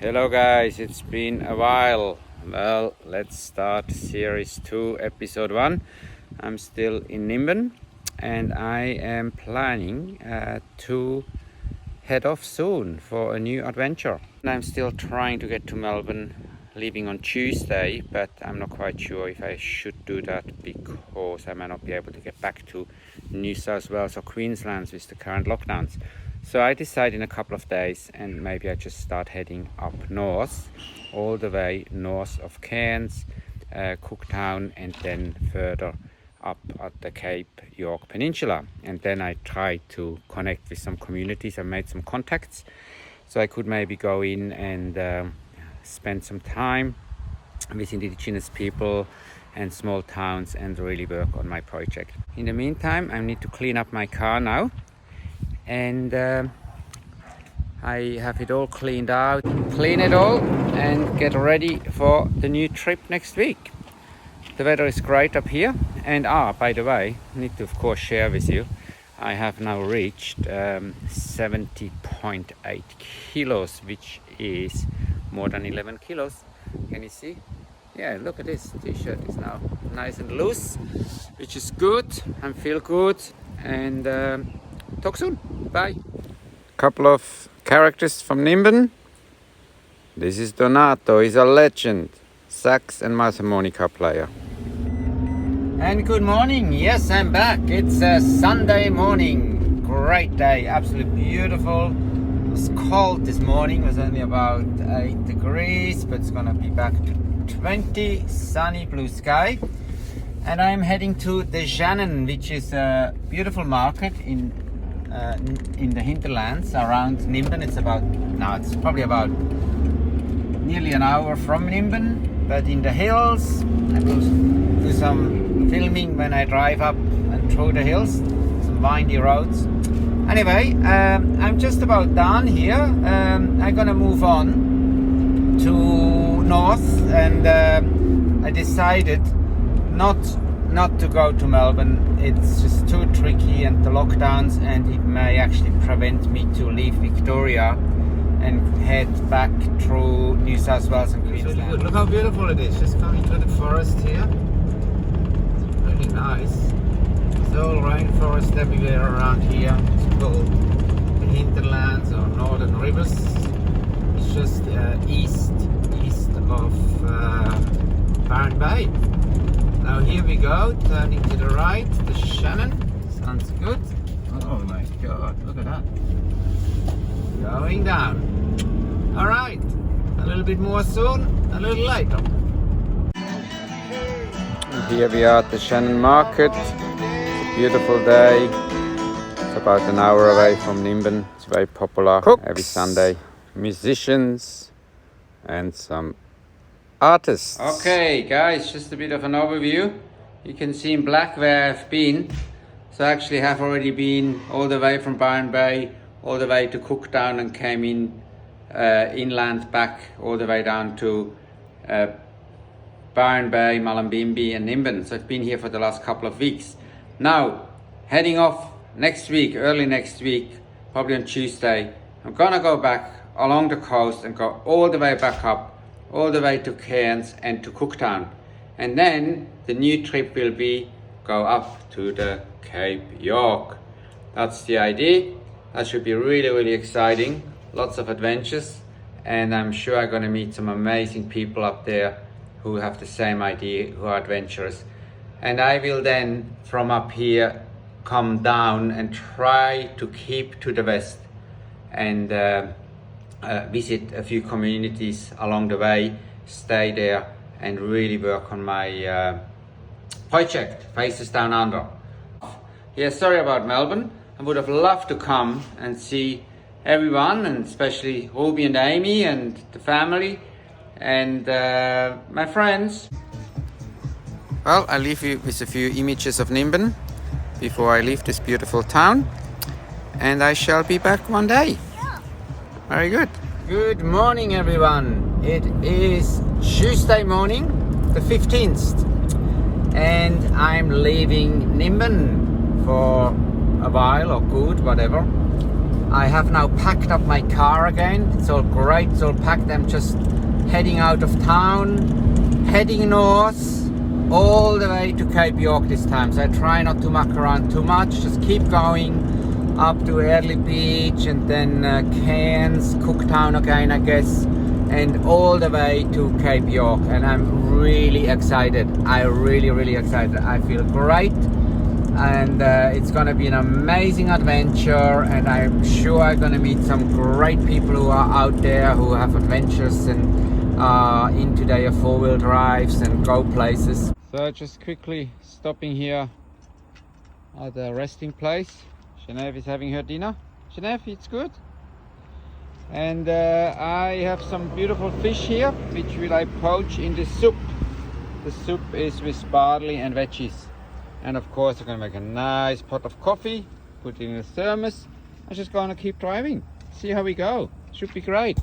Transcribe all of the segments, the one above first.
Hello guys, it's been a while. Well, let's start series 2, episode 1. I'm still in Nimbin and I am planning to head off soon for a new adventure. And I'm still trying to get to Melbourne, leaving on Tuesday, but I'm not quite sure if I should do that because I might not be able to get back to New South Wales or Queensland with the current lockdowns. So I decided in a couple of days, and maybe I just start heading up north, all the way north of Cairns, Cooktown, and then further up at the Cape York Peninsula. And then I tried to connect with some communities. I made some contacts, so I could maybe go in and spend some time with indigenous people and small towns and really work on my project. In the meantime, I need to clean up my car now. And I have it all cleaned out, clean it all and get ready for the new trip next week. The weather is great up here, and by the way, I need to of course share with you, I have now reached 70.8 kilos, which is more than 11 kilos. Can you see? Yeah, look at this t-shirt is now nice and loose, which is good. I feel good, and talk soon. Bye. Couple of characters from Nimbin. This is Donato. He's a legend. Sax and harmonica player. And good morning. Yes, I'm back. It's a Sunday morning. Great day. Absolutely beautiful. It was cold this morning. It was only about 8 degrees, but it's gonna be back to 20. Sunny, blue sky. And I'm heading to the Shannon, which is a beautiful market in the hinterlands around Nimbin. It's probably about nearly an hour from Nimbin, but in the hills. I will do some filming when I drive up and through the hills, some windy roads. Anyway, I'm just about done here. I'm gonna move on to north, and I decided not to go to Melbourne. It's just too tricky, and the lockdowns, and it may actually prevent me to leave Victoria and head back through New South Wales and Queensland. Really good. Look how beautiful it is, just coming through the forest here. It's really nice. It's all rainforest everywhere around here. It's called the hinterlands or northern rivers. It's just east of Byron Bay. Now here we go, turning to the right, the Shannon. Sounds good. Oh my God, look at that. Going down. All right, a little bit more soon, a little later. And here we are at the Shannon market. It's a beautiful day. It's about an hour away from Nimbin. It's very popular. Cooks every Sunday. Musicians and some artists. Okay guys, just a bit of an overview. You can see in black where I've been. So I actually have already been all the way from Byron Bay all the way to Cooktown, and came in inland back all the way down to Byron Bay, Mullumbimby and Nimbin. So I've been here for the last couple of weeks. Now heading off next week, early next week, probably on Tuesday, I'm gonna go back along the coast and go all the way back up, all the way to Cairns and to Cooktown. And then the new trip will be go up to the Cape York. That's the idea. That should be really, really exciting. Lots of adventures. And I'm sure I'm gonna meet some amazing people up there who have the same idea, who are adventurous. And I will then, from up here, come down and try to keep to the west and visit a few communities along the way, stay there and really work on my project, Faces Down Under. Yeah, sorry about Melbourne. I would have loved to come and see everyone, and especially Ruby and Amy and the family and my friends. Well, I leave you with a few images of Nimbin before I leave this beautiful town, and I shall be back one day. Very good. Good morning everyone. It is Tuesday morning, the 15th, and I'm leaving Nimbin for a while, or good, whatever. I have now packed up my car again. It's all great, it's all packed. I'm just heading out of town, heading north, all the way to Cape York this time. So I try not to muck around too much, just keep going up to Early Beach and then Cairns, Cooktown again, I guess, and all the way to Cape York. And I'm really excited. Really excited. I feel great. And it's gonna be an amazing adventure, and I'm sure I'm gonna meet some great people who are out there who have adventures and into their four-wheel drives and go places. So just quickly stopping here at the resting place. Genevieve is having her dinner. Genevieve, it's good. And I have some beautiful fish here, which will I poach in the soup. The soup is with barley and veggies. And of course I'm gonna make a nice pot of coffee, put it in a thermos. I'm just gonna keep driving, see how we go. Should be great.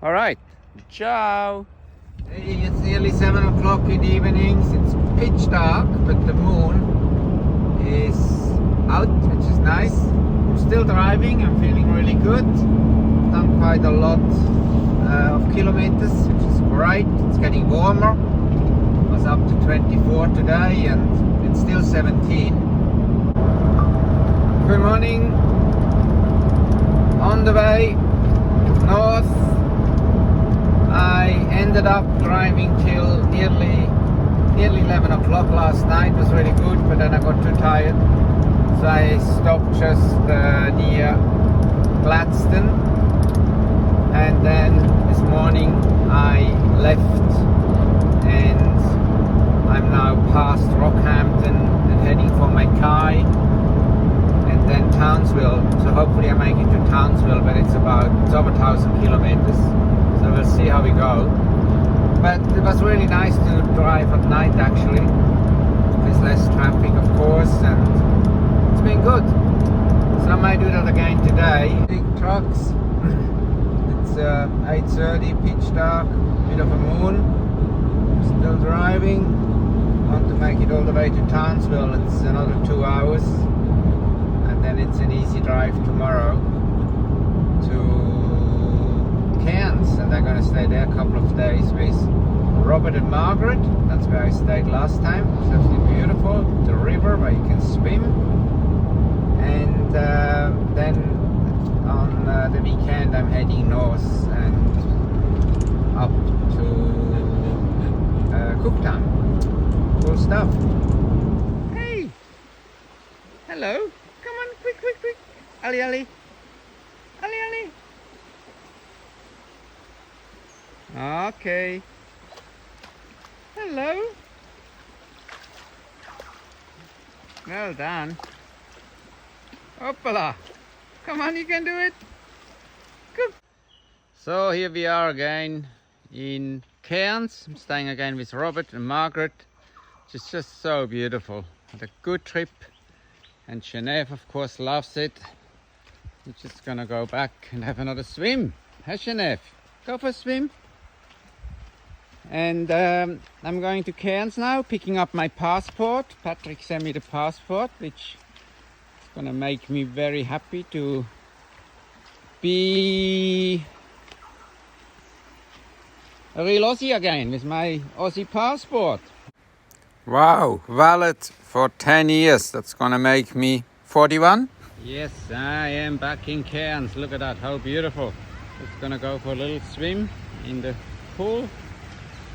All right, ciao. Hey, it's nearly 7 o'clock in the evenings. It's pitch dark, but the moon is out, which is nice. I'm still driving, I'm feeling really good. Done quite a lot of kilometers, which is great. It's getting warmer. It was up to 24 today, and it's still 17. Good morning. On the way north. I ended up driving till nearly 11 o'clock last night. It was really good, but then I got too tired. So I stopped just near Gladstone. And then this morning I left, and I'm now past Rockhampton and heading for Mackay and then Townsville. So hopefully I make it to Townsville, but it's over 1,000 kilometers. So we'll see how we go. But it was really nice to drive at night actually. There's less traffic of course, and it's been good. So I might do that again today. Big trucks. It's 8:30, pitch dark, bit of a moon. Still driving. Want to make it all the way to Townsville. It's another 2 hours, and then it's an easy drive tomorrow to Cairns, and I'm gonna stay there a couple of days with Robert and Margaret. That's where I stayed last time. It's absolutely beautiful. The river where you can swim, and then on the weekend I'm heading north and up to Cooktown. Cool stuff. Hey! Hello! Come on, quick! Ali! Ali! Okay. Hello! Well done. Hoppala! Come on, you can do it! Good! So here we are again in Cairns. I'm staying again with Robert and Margaret. It's just so beautiful. Had a good trip, and Genevieve of course loves it. We're just gonna go back and have another swim. Hey Genevieve, go for a swim. And I'm going to Cairns now, picking up my passport. Patrick sent me the passport, which is gonna make me very happy to be a real Aussie again with my Aussie passport. Wow, valid for 10 years. That's gonna make me 41. Yes, I am back in Cairns. Look at that, how beautiful. Just gonna go for a little swim in the pool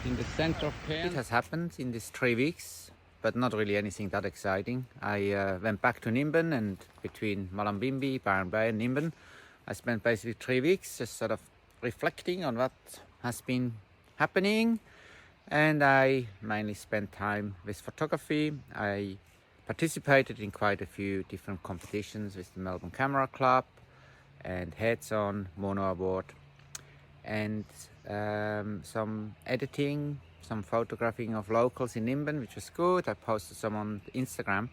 in the center of Cairns. It has happened in these 3 weeks, but not really anything that exciting. I went back to Nimbin, and between Mullumbimby, Byron Bay and Nimbin, I spent basically 3 weeks just sort of reflecting on what has been happening. And I mainly spent time with photography. I participated in quite a few different competitions with the Melbourne Camera Club and Heads On, Mono Award, and some editing, some photographing of locals in Nimbin, which was good. I posted some on Instagram.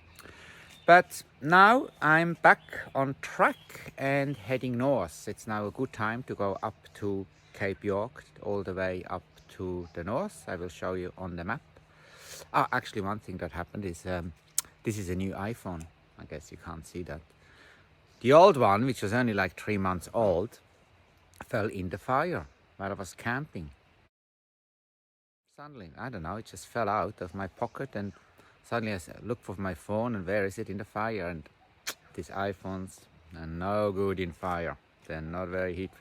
But now I'm back on track and heading north. It's now a good time to go up to Cape York, all the way up to the north. I will show you on the map. Actually, one thing that happened is this is a new iPhone. I guess you can't see that. The old one, which was only like 3 months old, fell in the fire while I was camping. Suddenly, I don't know, it just fell out of my pocket, and suddenly I looked for my phone, and where is it? In the fire. And these iPhones are no good in fire. They're not very heat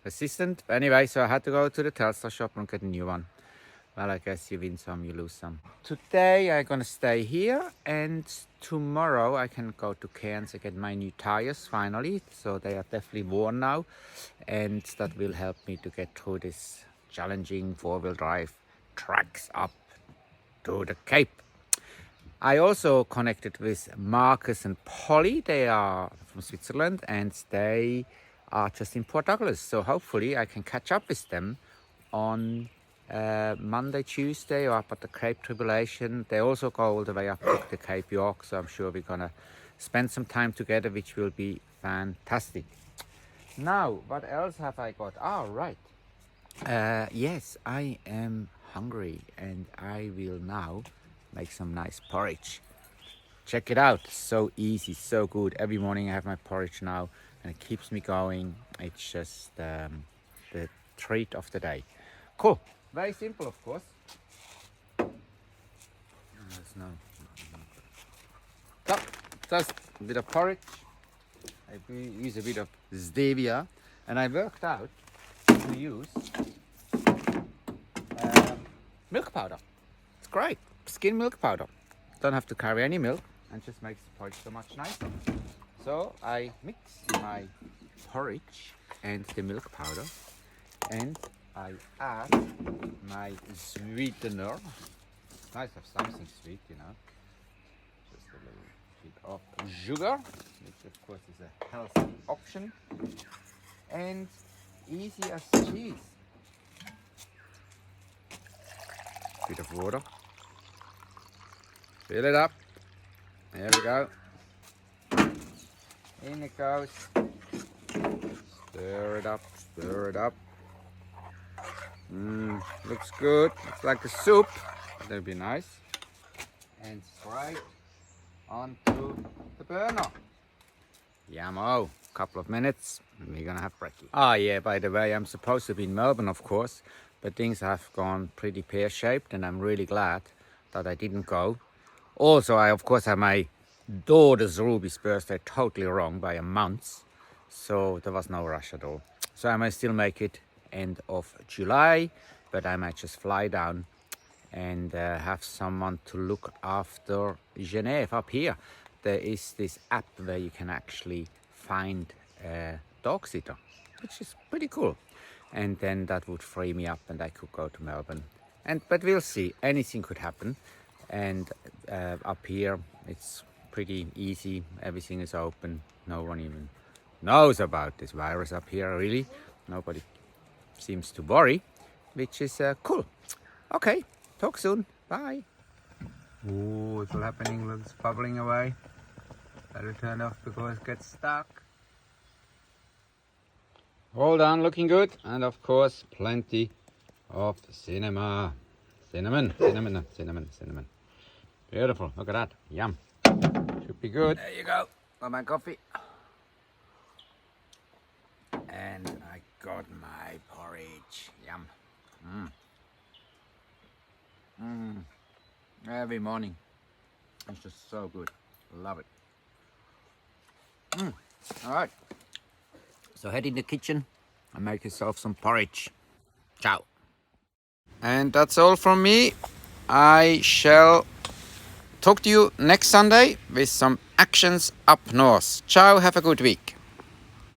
resistant. But anyway, so I had to go to the Telstar shop and get a new one. Well, I guess you win some, you lose some. Today I'm gonna stay here, and tomorrow I can go to Cairns and get my new tires finally. So they are definitely worn now, and that will help me to get through this challenging 4-wheel drive tracks up to the Cape. I also connected with Marcus and Polly. They are from Switzerland, and they are just in Port Douglas. So hopefully I can catch up with them on Monday, Tuesday, or up at the Cape Tribulation. They also go all the way up to the Cape York, so I'm sure we're gonna spend some time together, which will be fantastic. Now, what else have I got? Oh, right. Yes, I am hungry, and I will now make some nice porridge. Check it out, so easy, so good. Every morning I have my porridge now, and it keeps me going. It's just the treat of the day. Cool, very simple, of course. There's no. So, just a bit of porridge. I use a bit of stevia, and I worked out to use milk powder. It's great. Skim milk powder. Don't have to carry any milk, and just makes the porridge so much nicer. So I mix my porridge and the milk powder, and I add my sweetener. It's nice to have something sweet, you know. Just a little bit of sugar, which of course is a healthy option, and easy as cheese. Bit of water. Fill it up. There we go. In it goes. Stir it up, stir it up. Looks good. Looks like a soup. That'll be nice. And straight onto the burner. Yummo. Couple of minutes and we're gonna have brekkie. Ah, yeah, by the way, I'm supposed to be in Melbourne, of course, but things have gone pretty pear-shaped, and I'm really glad that I didn't go. Also, I of course have my daughter's Ruby's birthday totally wrong by a month, so there was no rush at all. So I might still make it end of July, but I might just fly down and have someone to look after Genève up here. There is this app where you can actually find a dog sitter, which is pretty cool. And then that would free me up, and I could go to Melbourne. But we'll see, anything could happen. And up here it's pretty easy, everything is open, no one even knows about this virus up here, really. Nobody seems to worry, which is cool. Okay, talk soon, bye. Oh, it's all happening, it's bubbling away. Better turn off because it gets stuck. All done, looking good, and of course plenty of cinnamon. Cinnamon. Beautiful, look at that, yum. Should be good. There you go, got my coffee. And I got my porridge, yum. Every morning, it's just so good, love it. All right, so head in the kitchen and make yourself some porridge. Ciao. And that's all from me. I shall talk to you next Sunday with some actions up north. Ciao, have a good week.